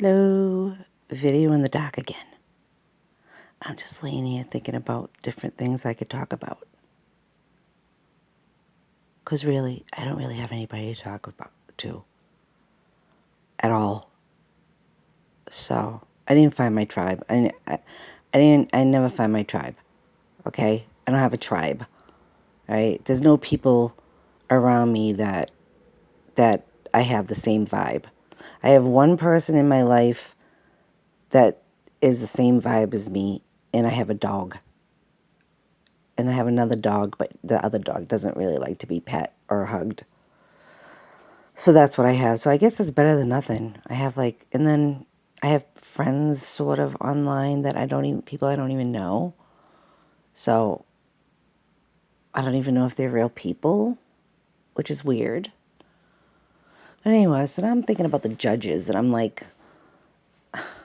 Hello, video in the dark again. I'm just laying here thinking about different things I could talk about. Because really, I don't really have anybody to talk about to at all. So, I didn't find my tribe. I never find my tribe. Okay? I don't have a tribe. Right? There's no people around me that I have the same vibe. I have one person in my life that is the same vibe as me, and I have a dog. And I have another dog, but the other dog doesn't really like to be pet or hugged. So that's what I have. So I guess it's better than nothing. I have and then I have friends sort of online that people I don't even know. So I don't even know if they're real people, which is weird. But anyway, so now I'm thinking about the judges, and I'm like,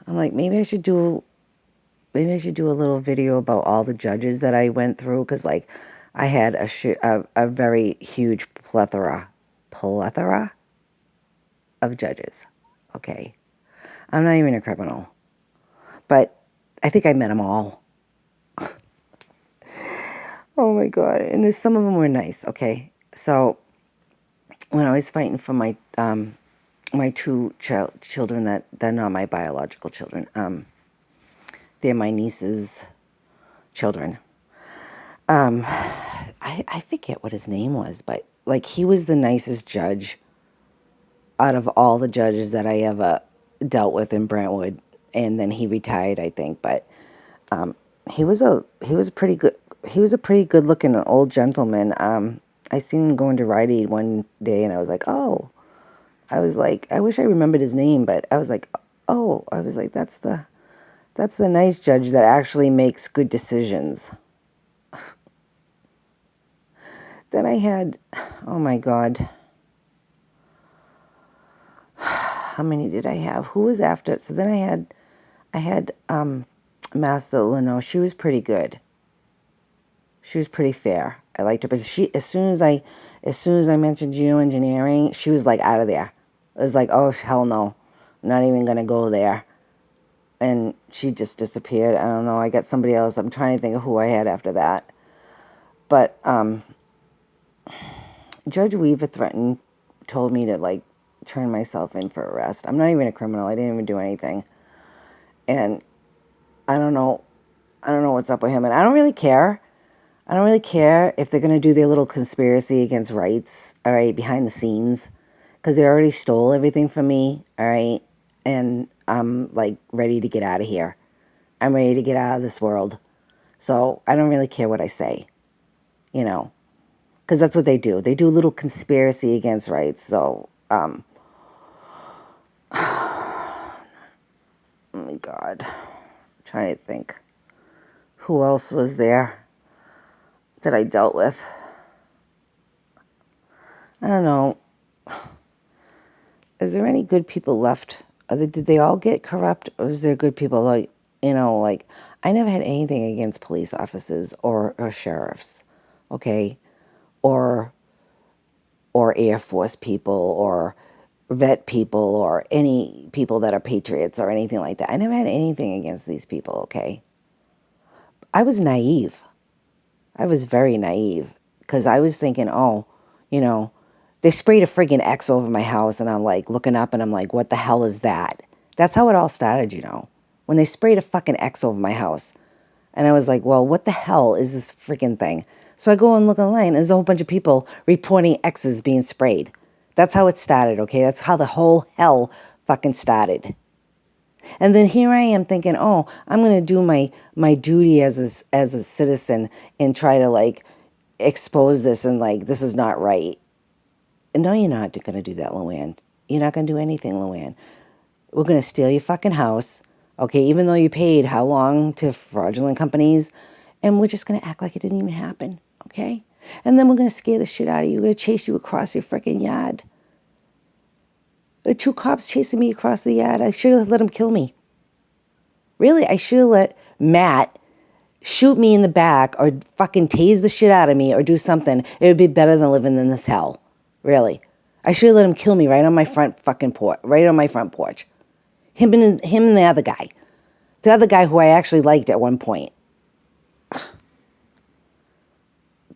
maybe I should do a little video about all the judges that I went through, because I had a very huge plethora of judges. Okay, I'm not even a criminal, but I think I met them all. Oh my God! And some of them were nice. Okay, so when I was fighting for my my two children that they're not my biological children, they're my niece's children. I forget what his name was, but he was the nicest judge out of all the judges that I ever dealt with in Brentwood, and then he retired, I think. But he was a pretty good looking old gentleman. I seen him going to Rite Aid one day, and I was like, I wish I remembered his name, but I was like, that's the nice judge that actually makes good decisions. Then I had, oh my God, how many did I have? Who was after it? So then I had Master Leno. She was pretty good. She was pretty fair. I liked her, but as soon as I mentioned geoengineering, she was out of there. It was like, oh hell no, I'm not even gonna go there. And she just disappeared. I don't know. I got somebody else. I'm trying to think of who I had after that. But Judge Weaver told me to turn myself in for arrest. I'm not even a criminal. I didn't even do anything. And I don't know what's up with him. And I don't really care. I don't really care if they're going to do their little conspiracy against rights, all right, behind the scenes. Because they already stole everything from me, all right? And I'm, ready to get out of here. I'm ready to get out of this world. So I don't really care what I say, because that's what they do. They do a little conspiracy against rights. So, oh my God. I'm trying to think. Who else was there that I dealt with? I don't know. Is there any good people left? Did they all get corrupt? Or is there good people I never had anything against police officers or sheriffs, okay? Or Air Force people or vet people or any people that are patriots or anything like that. I never had anything against these people, okay? I was naive. I was very naive because I was thinking, they sprayed a friggin' X over my house, and I'm looking up and I'm like, what the hell is that? That's how it all started, when they sprayed a fucking X over my house. And I was like, well, what the hell is this freaking thing? So I go and look online, and there's a whole bunch of people reporting X's being sprayed. That's how it started, okay? That's how the whole hell fucking started. And then here I am thinking, oh, I'm going to do my duty as a citizen and try to, expose this and, this is not right. And no, you're not going to do that, Luann. You're not going to do anything, Luann. We're going to steal your fucking house, okay, even though you paid how long to fraudulent companies, and we're just going to act like it didn't even happen, okay? And then we're going to scare the shit out of you. We're going to chase you across your freaking yard. There were 2 cops chasing me across the yard. I should have let them kill me. Really, I should have let Matt shoot me in the back or fucking tase the shit out of me or do something. It would be better than living in this hell. Really. I should have let him kill me right on my front porch. Him and the other guy. The other guy who I actually liked at one point.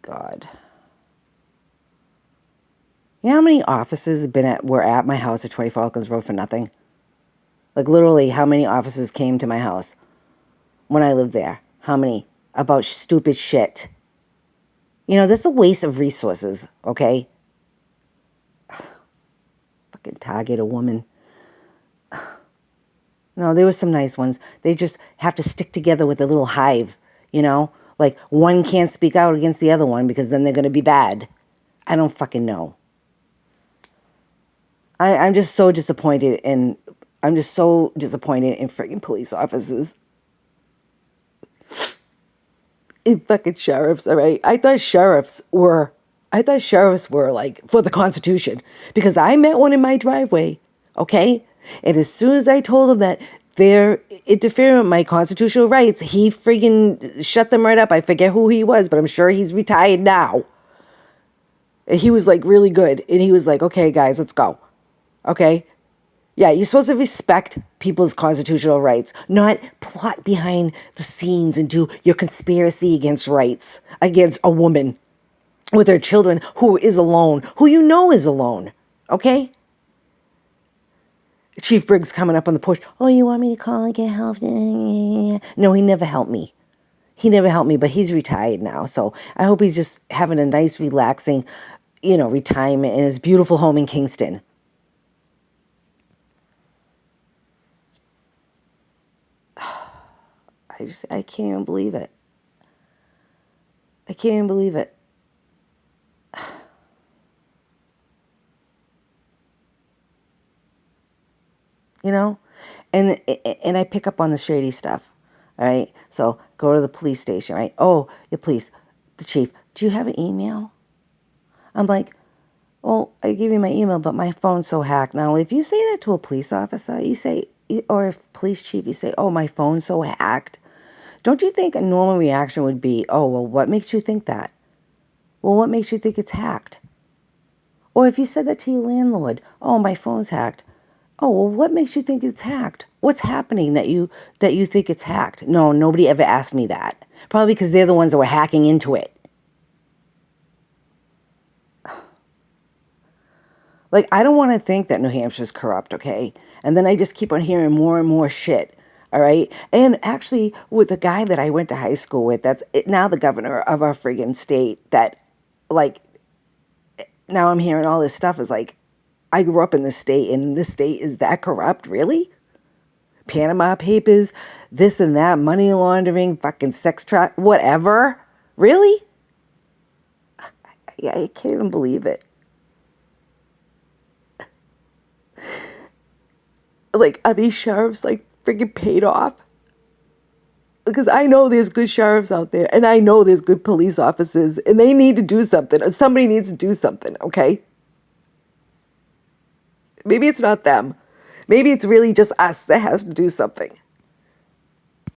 God. You know how many officers were at my house at 20 Falcons Road for nothing? Like, literally, how many officers came to my house when I lived there? How many? About stupid shit. You know, that's a waste of resources, okay? Fucking target a woman. No, there were some nice ones. They just have to stick together with a little hive, you know? Like, one can't speak out against the other one because then they're going to be bad. I don't fucking know. I'm just so disappointed in freaking police officers. In fucking sheriffs, all right? I thought sheriffs were like for the Constitution because I met one in my driveway, okay? And as soon as I told him that they're interfering with my constitutional rights, he friggin' shut them right up. I forget who he was, but I'm sure he's retired now. He was like really good. And he was like, okay, guys, let's go. Okay? Yeah, you're supposed to respect people's constitutional rights, not plot behind the scenes and do your conspiracy against rights against a woman with her children who is alone, who you know is alone. Okay? Chief Briggs coming up on the porch. Oh, you want me to call and get help? No, he never helped me. But he's retired now. So I hope he's just having a nice, relaxing, retirement in his beautiful home in Kingston. I can't even believe it. I can't even believe it. You know? And I pick up on the shady stuff. All right? So go to the police station, right? Oh, the police, the chief, do you have an email? I'm like, well, I give you my email, but my phone's so hacked. Now, if you say that to a police officer, or a police chief, you say, oh, my phone's so hacked. Don't you think a normal reaction would be, oh, well, what makes you think that? Well, what makes you think it's hacked? Or if you said that to your landlord, oh, my phone's hacked. Oh, well, what makes you think it's hacked? What's happening that you think it's hacked? No, nobody ever asked me that. Probably because they're the ones that were hacking into it. Like, I don't want to think that New Hampshire's corrupt, okay? And then I just keep on hearing more and more shit. All right. And actually, with the guy that I went to high school with, that's now the governor of our friggin' state, that, like, now I'm hearing all this stuff is like, I grew up in this state, and this state is that corrupt, really? Panama Papers, this and that, money laundering, fucking sex trafficking, whatever. Really? I can't even believe it. Like, are these sheriffs, like, freaking paid off? Because I know there's good sheriffs out there, and I know there's good police officers, and they need to do something, or somebody needs to do something, okay? Maybe it's not them. Maybe it's really just us that has to do something.